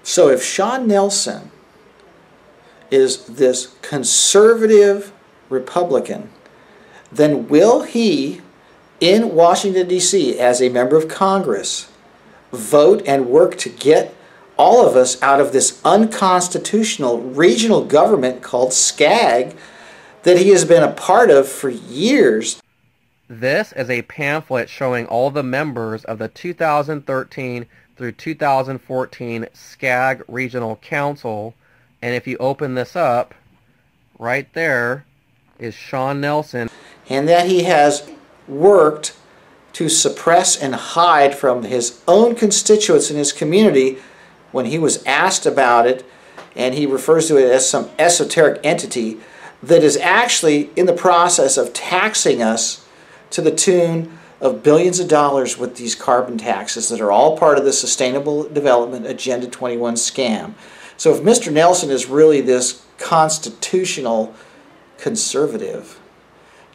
So if Shawn Nelson is this conservative Republican, then will he, in Washington, D.C., as a member of Congress, vote and work to get all of us out of this unconstitutional regional government called SCAG that he has been a part of for years? This is a pamphlet showing all the members of the 2013 through 2014 SCAG Regional Council, and if you open this up, right there is Shawn Nelson. And that he has worked to suppress and hide from his own constituents in his community when he was asked about it, and he refers to it as some esoteric entity that is actually in the process of taxing us to the tune of billions of dollars with these carbon taxes that are all part of the Sustainable Development Agenda 21 scam. So if Mr. Nelson is really this constitutional conservative,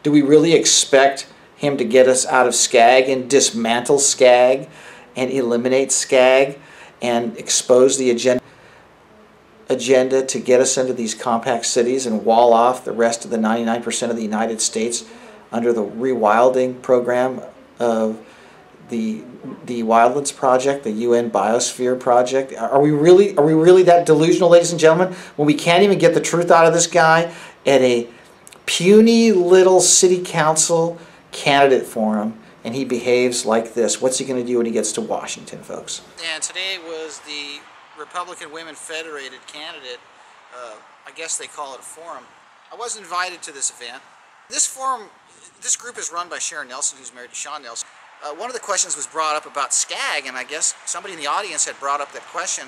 do we really expect him to get us out of SCAG and dismantle SCAG and eliminate SCAG and expose the agenda to get us into these compact cities and wall off the rest of the 99% of the United States under the rewilding program of the Wildlands Project, the UN Biosphere Project? Are we really that delusional, ladies and gentlemen, when we can't even get the truth out of this guy at a puny little city council candidate forum, and he behaves like this? What's he going to do when he gets to Washington, folks? And today was the Republican Women Federated candidate. I guess they call it a forum. I was invited to this event. This forum, this group is run by Shawn Nelson, who's married to Shawn Nelson. One of the questions was brought up about SCAG, and I guess somebody in the audience had brought up that question,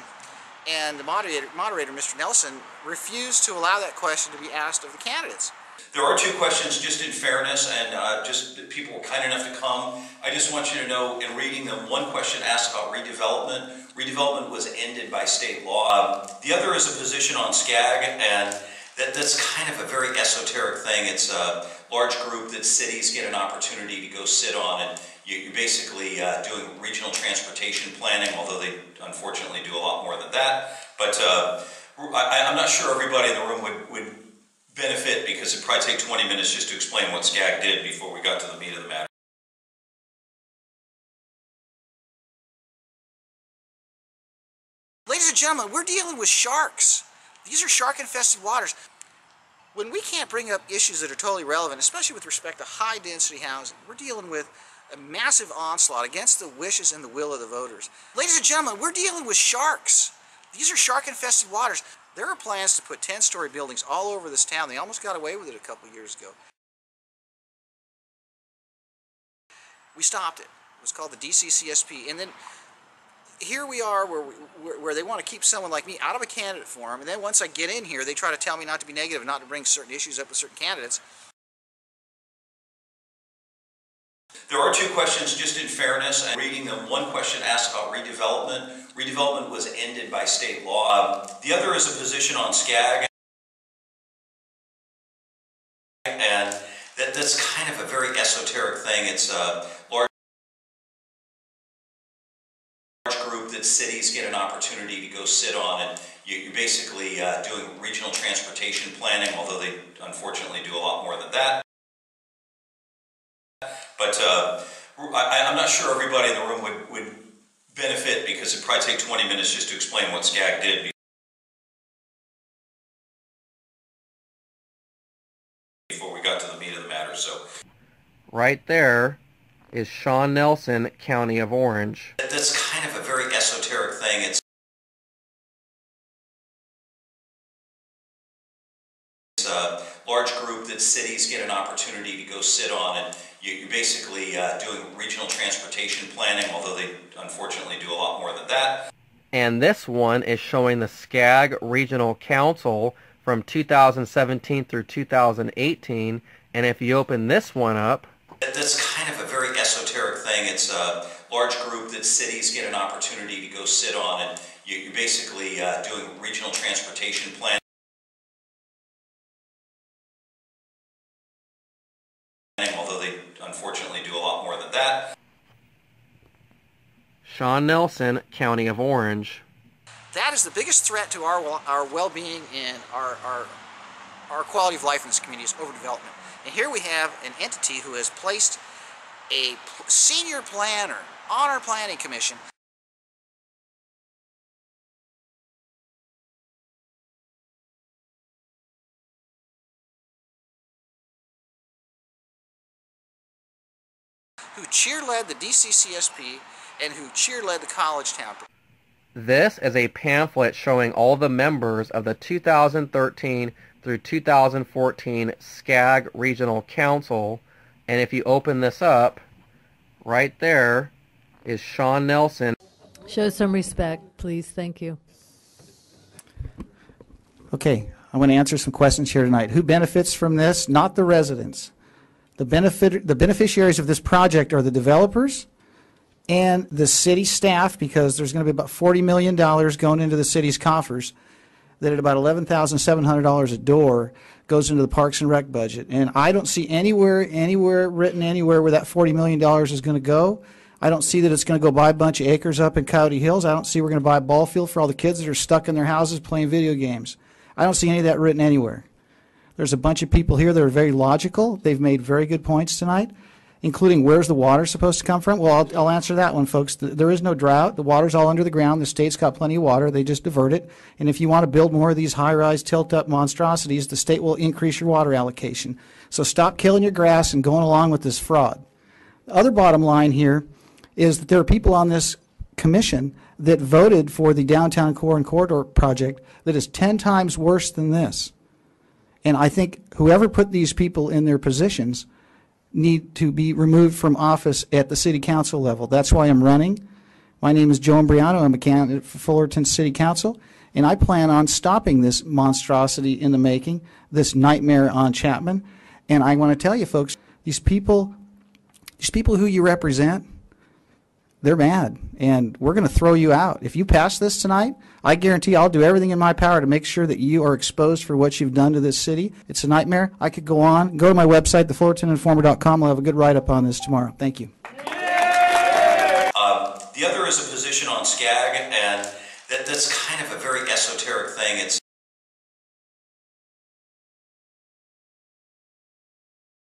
and the moderator, Mr. Nelson, refused to allow that question to be asked of the candidates. There are two questions, just in fairness, and just that people were kind enough to come. I just want you to know, in reading them, one question asked about redevelopment. Redevelopment was ended by state law. The other is a position on SCAG, and that's kind of a very esoteric thing. It's a large group that cities get an opportunity to go sit on, and you're basically doing regional transportation planning, although they unfortunately do a lot more than that. But I'm not sure everybody in the room would benefit, because it'd probably take 20 minutes just to explain what SCAG did before we got to the meat of the matter. Ladies and gentlemen, we're dealing with sharks. These are shark-infested waters. When we can't bring up issues that are totally relevant, especially with respect to high-density housing, we're dealing with a massive onslaught against the wishes and the will of the voters. Ladies and gentlemen, we're dealing with sharks. These are shark-infested waters. There are plans to put 10-story buildings all over this town. They almost got away with it a couple years ago. We stopped it. It was called the DCCSP. And then here we are where they want to keep someone like me out of a candidate forum. And then once I get in here, they try to tell me not to be negative, not to bring certain issues up with certain candidates. There are two questions, just in fairness, and reading them. One question asked about redevelopment. Redevelopment was ended by state law. The other is a position on SCAG, and that's kind of a very esoteric thing. It's a large group that cities get an opportunity to go sit on, and you're basically doing regional transportation planning, although they unfortunately do a lot more than that. But I'm not sure everybody in the room would benefit, because it'd probably take 20 minutes just to explain what SCAG did before we got to the meat of the matter. So, right there is Shawn Nelson, County of Orange. That's kind of a very esoteric thing. It's a large group that cities get an opportunity to go sit on, and you're basically doing regional transportation planning, although they unfortunately do a lot more than that. And this one is showing the SCAG Regional Council from 2017 through 2018, and if you open this one up, that's kind of a very esoteric thing. It's a large group that cities get an opportunity to go sit on, and you're basically doing regional transportation planning, although they unfortunately do a lot more than that. Shawn Nelson, County of Orange. That is the biggest threat to our well-being and our quality of life in this community is overdevelopment. And here we have an entity who has placed a senior planner on our planning commission. Who cheer-led the DCCSP and who cheer-led the college town. This is a pamphlet showing all the members of the 2013 through 2014 SCAG Regional Council, and if you open this up, right there is Shawn Nelson. Show some respect, please. Thank you. Okay, I'm going to answer some questions here tonight. Who benefits from this? Not the residents. The beneficiaries of this project are the developers and the city staff, because there's going to be about $40 million going into the city's coffers, that at about $11,700 a door goes into the Parks and Rec budget. And I don't see anywhere written anywhere where that $40 million is going to go. I don't see that it's going to go buy a bunch of acres up in Coyote Hills. I don't see we're going to buy a ball field for all the kids that are stuck in their houses playing video games. I don't see any of that written anywhere. There's a bunch of people here that are very logical. They've made very good points tonight, including where's the water supposed to come from? Well, I'll answer that one, folks. There is no drought. The water's all under the ground. The state's got plenty of water. They just divert it. And if you want to build more of these high-rise, tilt-up monstrosities, the state will increase your water allocation. So stop killing your grass and going along with this fraud. The other bottom line here is that there are people on this commission that voted for the Downtown Core and Corridor project that is 10 times worse than this. And I think whoever put these people in their positions need to be removed from office at the city council level. That's why I'm running. My name is Joe Imbriano. I'm a candidate for Fullerton City Council, and I plan on stopping this monstrosity in the making, this nightmare on Chapman. And I want to tell you, folks, these people who you represent, they're mad, and we're going to throw you out. If you pass this tonight, I guarantee I'll do everything in my power to make sure that you are exposed for what you've done to this city. It's a nightmare. I could go on. Go to my website, thefullertoninformer.com. I'll have a good write-up on this tomorrow. Thank you. The other is a position on SCAG, and that's kind of a very esoteric thing.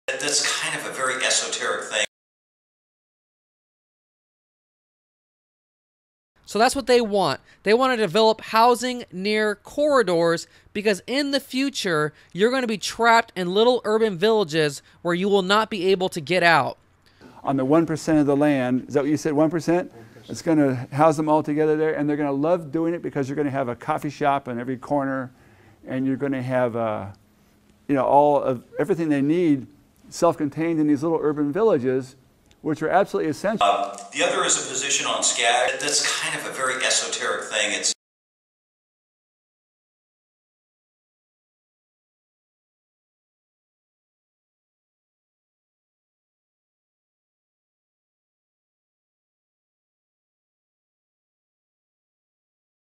That's kind of a very esoteric thing. So that's what they want. They want to develop housing near corridors because in the future, you're going to be trapped in little urban villages where you will not be able to get out. On the 1% of the land, is that what you said, 1%? It's going to house them all together there, and they're going to love doing it because you're going to have a coffee shop on every corner, and you're going to have, all of everything they need self-contained in these little urban villages, which are absolutely essential. The other is a position on SCAG. That's kind of a very esoteric thing.